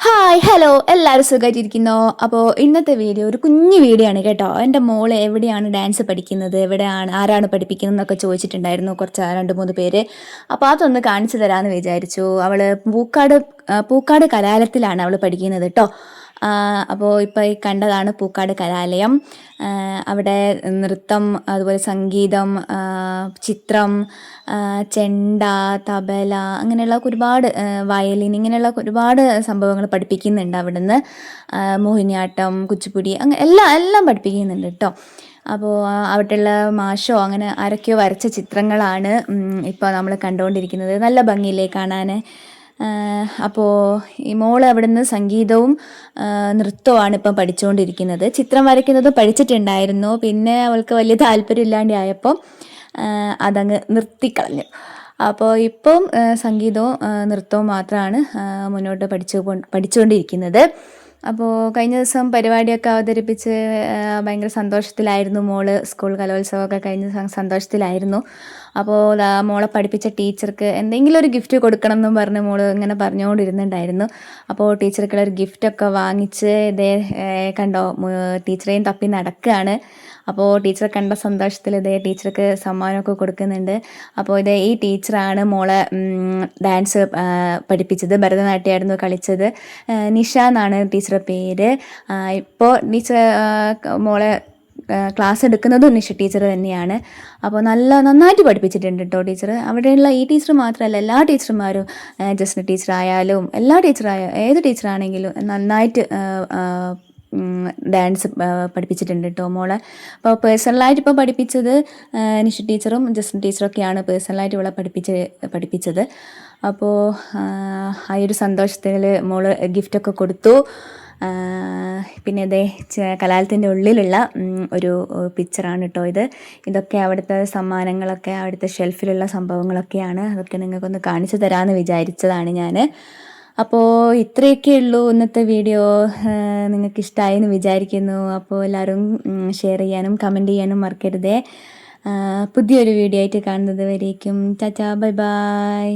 Hi hello എല്ലാവരും സുഖമായിട്ടിരിക്കുന്നോ? അപ്പോൾ ഇന്നത്തെ വീഡിയോ ഒരു കുഞ്ഞു വീഡിയോ ആണ് കേട്ടോ. എൻ്റെ മോൾ എവിടെയാണ് ഡാൻസ് പഠിക്കുന്നത്, എവിടെയാണ്, ആരാണ് പഠിപ്പിക്കുന്നത് എന്നൊക്കെ ചോദിച്ചിട്ടുണ്ടായിരുന്നു കുറച്ച് 2-3 പേര്. അപ്പോൾ അതൊന്ന് കാണിച്ചു തരാമെന്ന് വിചാരിച്ചു. അവൾ പൂക്കാട് കലാലയത്തിലാണ് അവൾ പഠിക്കുന്നത് കേട്ടോ. അപ്പോൾ ഇപ്പോൾ ഈ കണ്ടതാണ് പൂക്കാട് കലാലയം. അവിടെ നൃത്തം, അതുപോലെ സംഗീതം, ചിത്രം, ചെണ്ട, തബല, അങ്ങനെയുള്ള ഒരുപാട് വയലിൻ, ഇങ്ങനെയുള്ള ഒരുപാട് സംഭവങ്ങൾ പഠിപ്പിക്കുന്നുണ്ട് അവിടുന്ന്. മോഹിനിയാട്ടം, കുച്ചിപ്പുടി, അങ്ങനെ എല്ലാം പഠിപ്പിക്കുന്നുണ്ട് കേട്ടോ. അപ്പോൾ അവിടെയുള്ള മാഷോ അങ്ങനെ ആരൊക്കെയോ വരച്ച ചിത്രങ്ങളാണ് ഇപ്പോൾ നമ്മൾ കണ്ടുകൊണ്ടിരിക്കുന്നത്. നല്ല ഭംഗിയില്ലേ കാണാൻ. അപ്പോൾ ഈ മോൾ അവിടുന്ന് സംഗീതവും നൃത്തവുമാണ് ഇപ്പം പഠിച്ചുകൊണ്ടിരിക്കുന്നത്. ചിത്രം വരയ്ക്കുന്നത് പഠിച്ചിട്ടുണ്ടായിരുന്നു, പിന്നെ അവൾക്ക് വലിയ താല്പര്യമില്ലാണ്ടായപ്പോൾ അതങ്ങ് നിർത്തിക്കളഞ്ഞു. അപ്പോൾ ഇപ്പം സംഗീതവും നൃത്തവും മാത്രമാണ് മുന്നോട്ട് പഠിച്ചുകൊണ്ടിരിക്കുന്നത്. അപ്പോൾ കഴിഞ്ഞ ദിവസം പരിപാടിയൊക്കെ അവതരിപ്പിച്ച് ഭയങ്കര സന്തോഷത്തിലായിരുന്നു മോള്. സ്കൂൾ കലോത്സവമൊക്കെ കഴിഞ്ഞ് സന്തോഷത്തിലായിരുന്നു. അപ്പോൾ മോളെ പഠിപ്പിച്ച ടീച്ചർക്ക് എന്തെങ്കിലും ഒരു ഗിഫ്റ്റ് കൊടുക്കണം എന്നും പറഞ്ഞ് മോള് ഇങ്ങനെ പറഞ്ഞുകൊണ്ടിരുന്നുണ്ടായിരുന്നു. അപ്പോൾ ടീച്ചർക്കുള്ളൊരു ഗിഫ്റ്റൊക്കെ വാങ്ങിച്ച് ഇതേ കണ്ടോ, ടീച്ചറേയും തപ്പി നടക്കുകയാണ്. അപ്പോൾ ടീച്ചറെ കണ്ട സന്തോഷത്തിൽ ഇതേ ടീച്ചർക്ക് സമ്മാനമൊക്കെ കൊടുക്കുന്നുണ്ട്. അപ്പോൾ ഇതേ ഈ ടീച്ചറാണ് മോളെ ഡാൻസ് പഠിപ്പിച്ചത്. ഭരതനാട്യമായിരുന്നു കളിച്ചത്. നിഷ എന്നാണ് ടീച്ചറുടെ പേര്. ഇപ്പോൾ ടീച്ചർ മോളെ ക്ലാസ് എടുക്കുന്നതും നിഷ ടീച്ചർ തന്നെയാണ്. അപ്പോൾ നന്നായിട്ട് പഠിപ്പിച്ചിട്ടുണ്ട് കേട്ടോ ടീച്ചർ. അവിടെയുള്ള ഈ ടീച്ചർ മാത്രമല്ല, എല്ലാ ടീച്ചർമാരും, ജസ്ന ടീച്ചറായാലും ഏത് ടീച്ചറാണെങ്കിലും നന്നായിട്ട് ഡാൻസ് പഠിപ്പിച്ചിട്ടുണ്ട് കേട്ടോ മോളെ. അപ്പോൾ പേഴ്സണലായിട്ട് ഇപ്പോൾ പഠിപ്പിച്ചത് നിഷ ടീച്ചറും ജസ്ന ടീച്ചറൊക്കെയാണ് പേഴ്സണലായിട്ട് ഇവളെ പഠിപ്പിച്ചത്. അപ്പോൾ ആ ഒരു സന്തോഷത്തിൽ മോള് ഗിഫ്റ്റൊക്കെ കൊടുത്തു. പിന്നെ ഇതേ കലാലയത്തിൻ്റെ ഉള്ളിലുള്ള ഒരു പിക്ചറാണ് കേട്ടോ ഇത്. ഇതൊക്കെ അവിടുത്തെ സമ്മാനങ്ങളൊക്കെ, അവിടുത്തെ ഷെൽഫിലുള്ള സംഭവങ്ങളൊക്കെയാണ്. അതൊക്കെ നിങ്ങൾക്കൊന്ന് കാണിച്ചു തരാമെന്ന് വിചാരിച്ചതാണ് ഞാൻ. അപ്പോൾ ഇത്രയൊക്കെ ഉള്ളൂ ഇന്നത്തെ വീഡിയോ. നിങ്ങൾക്ക് ഇഷ്ടമായി എന്ന് വിചാരിക്കുന്നു. അപ്പോൾ എല്ലാവരും ഷെയർ ചെയ്യാനും കമൻറ്റ് ചെയ്യാനും മറക്കരുതേ. പുതിയൊരു വീഡിയോ ആയിട്ട് കാണുന്നത് വരേക്കും ടാറ്റാ, ബൈ ബൈ.